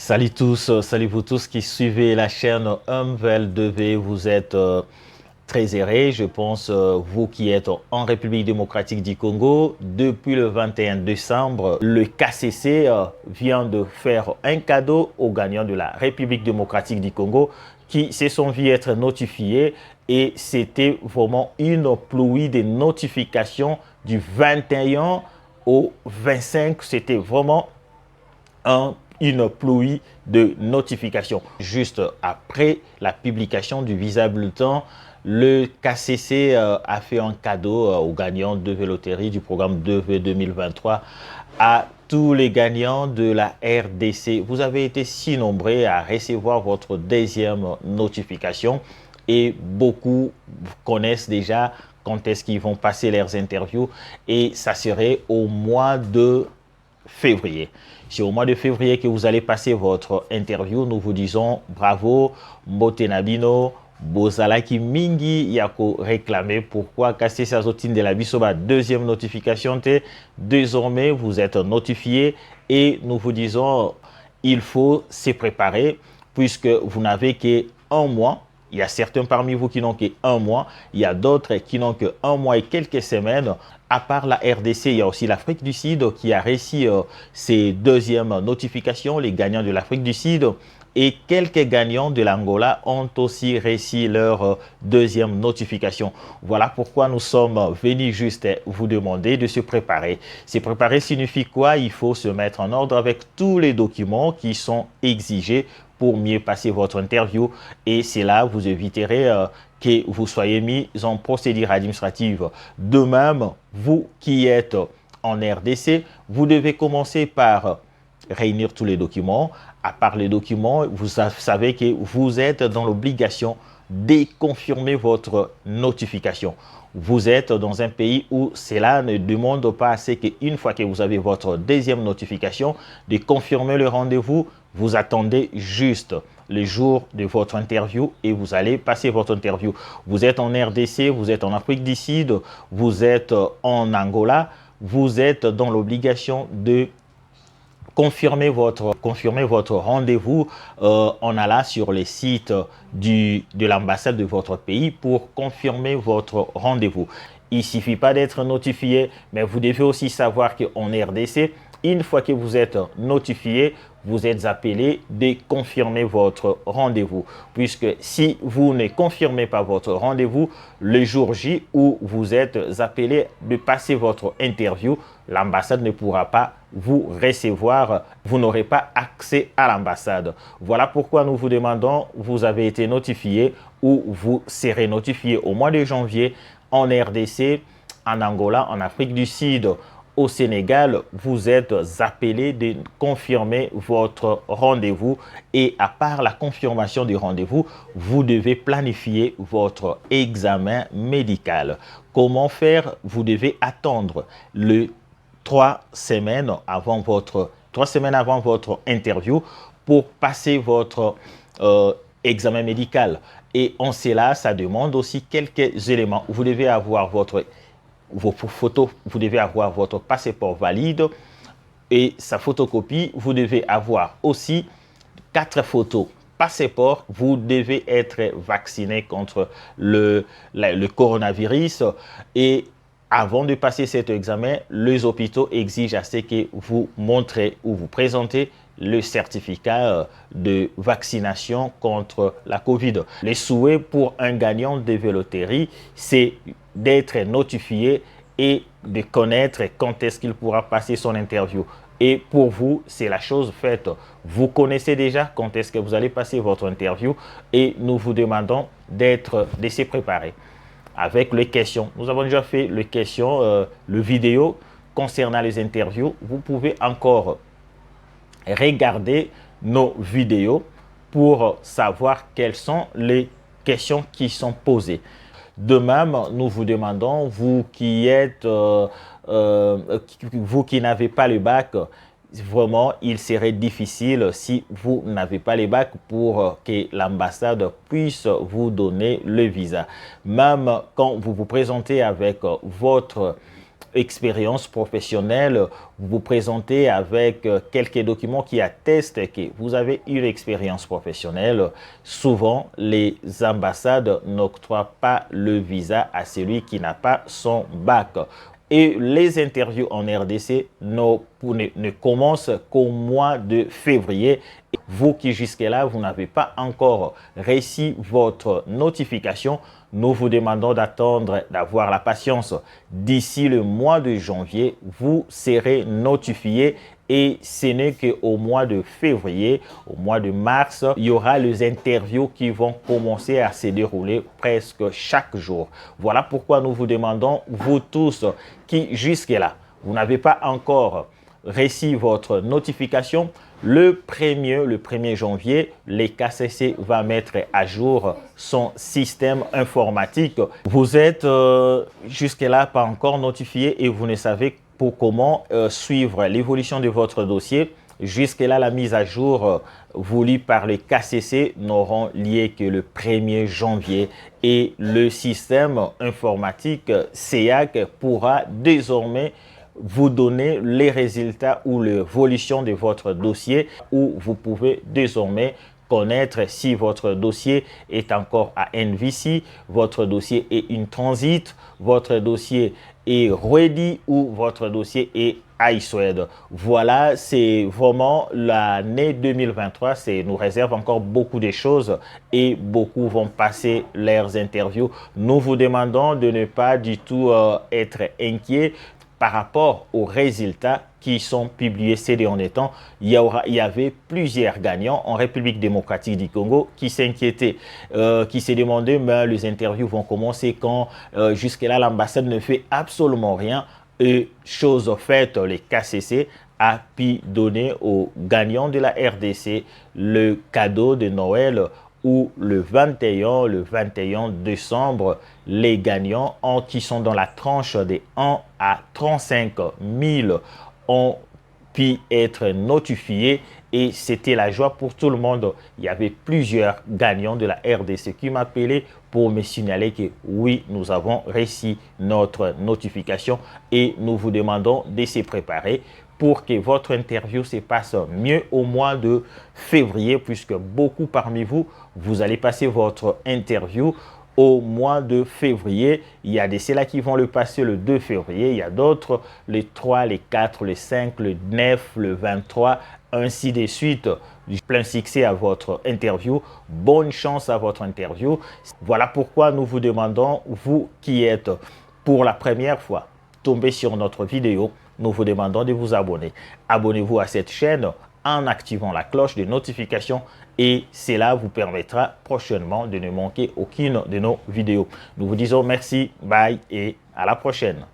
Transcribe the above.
Salut vous tous qui suivez la chaîne MVL2V. Vous êtes très aisés, je pense, vous qui êtes en République démocratique du Congo. Depuis le 21 décembre, le KCC vient de faire un cadeau aux gagnants de la République démocratique du Congo qui se sont vus être notifiés, et c'était vraiment une pluie de notifications du 21 au 25. C'était vraiment une pluie de notifications. Juste après la publication du Visa Bulletin, le KCC a fait un cadeau aux gagnants de Véloterie du programme 2V 2023 à tous les gagnants de la RDC. Vous avez été si nombreux à recevoir votre deuxième notification et beaucoup connaissent déjà quand est-ce qu'ils vont passer leurs interviews, et ça serait au mois de février. C'est au mois de février que vous allez passer votre interview. Nous vous disons bravo, Mbotenabino, Bozalaki Mingi Yako réclamé. Pourquoi casser sa zotine de la Bisoba? Deuxième notification. Désormais, vous êtes notifié et nous vous disons il faut se préparer puisque vous n'avez qu'un mois. Il y a certains parmi vous qui n'ont qu'un mois. Il y a d'autres qui n'ont qu'un mois et quelques semaines. À part la RDC, il y a aussi l'Afrique du Sud qui a réussi ses deuxièmes notifications, les gagnants de l'Afrique du Sud. Et quelques gagnants de l'Angola ont aussi réussi leur deuxième notification. Voilà pourquoi nous sommes venus juste vous demander de se préparer. Se préparer signifie quoi? Il faut se mettre en ordre avec tous les documents qui sont exigés pour mieux passer votre interview. Et c'est là vous éviterez que vous soyez mis en procédure administrative. De même, vous qui êtes en RDC, vous devez commencer par réunir tous les documents. À part les documents, vous savez que vous êtes dans l'obligation de confirmer votre notification. Vous êtes dans un pays où cela ne demande pas assez qu'une fois que vous avez votre deuxième notification, de confirmer le rendez-vous. Vous attendez juste le jour de votre interview et vous allez passer votre interview. Vous êtes en RDC, vous êtes en Afrique du Sud, vous êtes en Angola, vous êtes dans l'obligation de confirmer votre rendez-vous en allant sur les sites de l'ambassade de votre pays pour confirmer votre rendez-vous. Il ne suffit pas d'être notifié, mais vous devez aussi savoir qu'en RDC, une fois que vous êtes notifié, vous êtes appelé de confirmer votre rendez-vous. Puisque si vous ne confirmez pas votre rendez-vous, le jour J où vous êtes appelé de passer votre interview, l'ambassade ne pourra pas vous recevoir. Vous n'aurez pas accès à l'ambassade. Voilà pourquoi nous vous demandons, vous avez été notifié ou vous serez notifié au mois de janvier en RDC, en Angola, en Afrique du Sud. Au Sénégal, vous êtes appelé de confirmer votre rendez-vous, et à part la confirmation du rendez-vous, vous devez planifier votre examen médical. Comment faire? Vous devez attendre le 3 semaines avant votre interview pour passer votre examen médical. Et en cela, ça demande aussi quelques éléments. Vous devez avoir vos photos, vous devez avoir votre passeport valide et sa photocopie. Vous devez avoir aussi 4 photos passeport. Vous devez être vacciné contre le coronavirus. Et avant de passer cet examen, les hôpitaux exigent à ce que vous montrez ou vous présentez le certificat de vaccination contre la COVID. Les souhaits pour un gagnant de Véloterie, c'est d'être notifié et de connaître quand est-ce qu'il pourra passer son interview. Et pour vous, c'est la chose faite. Vous connaissez déjà quand est-ce que vous allez passer votre interview, et nous vous demandons de se préparer avec les questions. Nous avons déjà fait les questions, le vidéo concernant les interviews. Vous pouvez encore regarder nos vidéos pour savoir quelles sont les questions qui sont posées. De même, nous vous demandons, vous qui n'avez pas le bac, vraiment, il serait difficile si vous n'avez pas le bac pour que l'ambassade puisse vous donner le visa. Même quand vous vous présentez avec votre expérience professionnelle, vous vous présentez avec quelques documents qui attestent que vous avez une expérience professionnelle. Souvent, les ambassades n'octroient pas le visa à celui qui n'a pas son bac. Et les interviews en RDC ne commencent qu'au mois de février. Vous qui jusque-là, vous n'avez pas encore reçu votre notification, nous vous demandons d'attendre, d'avoir la patience. D'ici le mois de janvier, vous serez notifié et ce n'est qu'au mois de février, au mois de mars, il y aura les interviews qui vont commencer à se dérouler presque chaque jour. Voilà pourquoi nous vous demandons, vous tous qui jusque-là, vous n'avez pas encore reçu votre notification, le 1er janvier, les KCC va mettre à jour son système informatique. Vous êtes jusque-là pas encore notifié et vous ne savez pour comment suivre l'évolution de votre dossier. Jusque-là, la mise à jour voulue par les KCC n'auront lieu que le 1er janvier et le système informatique SEAC pourra désormais vous donner les résultats ou l'évolution de votre dossier, où vous pouvez désormais connaître si votre dossier est encore à NVC, votre dossier est in transit, votre dossier est ready ou votre dossier est iSwed. Voilà, c'est vraiment l'année 2023. Nous réserve encore beaucoup de choses et beaucoup vont passer leurs interviews. Nous vous demandons de ne pas du tout être inquiet par rapport aux résultats qui sont publiés ces derniers temps. Il y avait plusieurs gagnants en République démocratique du Congo qui s'inquiétaient, qui se demandaient mais les interviews vont commencer quand. Jusque-là, l'ambassade ne fait absolument rien. Et chose faite, les KCC a pu donner aux gagnants de la RDC le cadeau de Noël où le 21 décembre, les gagnants qui sont dans la tranche de 1 à 35 000 ont pu être notifiés et c'était la joie pour tout le monde. Il y avait plusieurs gagnants de la RDC qui m'appelaient pour me signaler que oui, nous avons reçu notre notification et nous vous demandons de se préparer pour que votre interview se passe mieux au mois de février, puisque beaucoup parmi vous, vous allez passer votre interview au mois de février. Il y a de ceux-là qui vont le passer le 2 février, il y a d'autres le 3, le 4, le 5, le 9, le 23, ainsi de suite. Plein succès à votre interview, bonne chance à votre interview. Voilà pourquoi nous vous demandons, vous qui êtes pour la première fois tombé sur notre vidéo, nous vous demandons de vous abonner. Abonnez-vous à cette chaîne en activant la cloche de notification et cela vous permettra prochainement de ne manquer aucune de nos vidéos. Nous vous disons merci, bye et à la prochaine.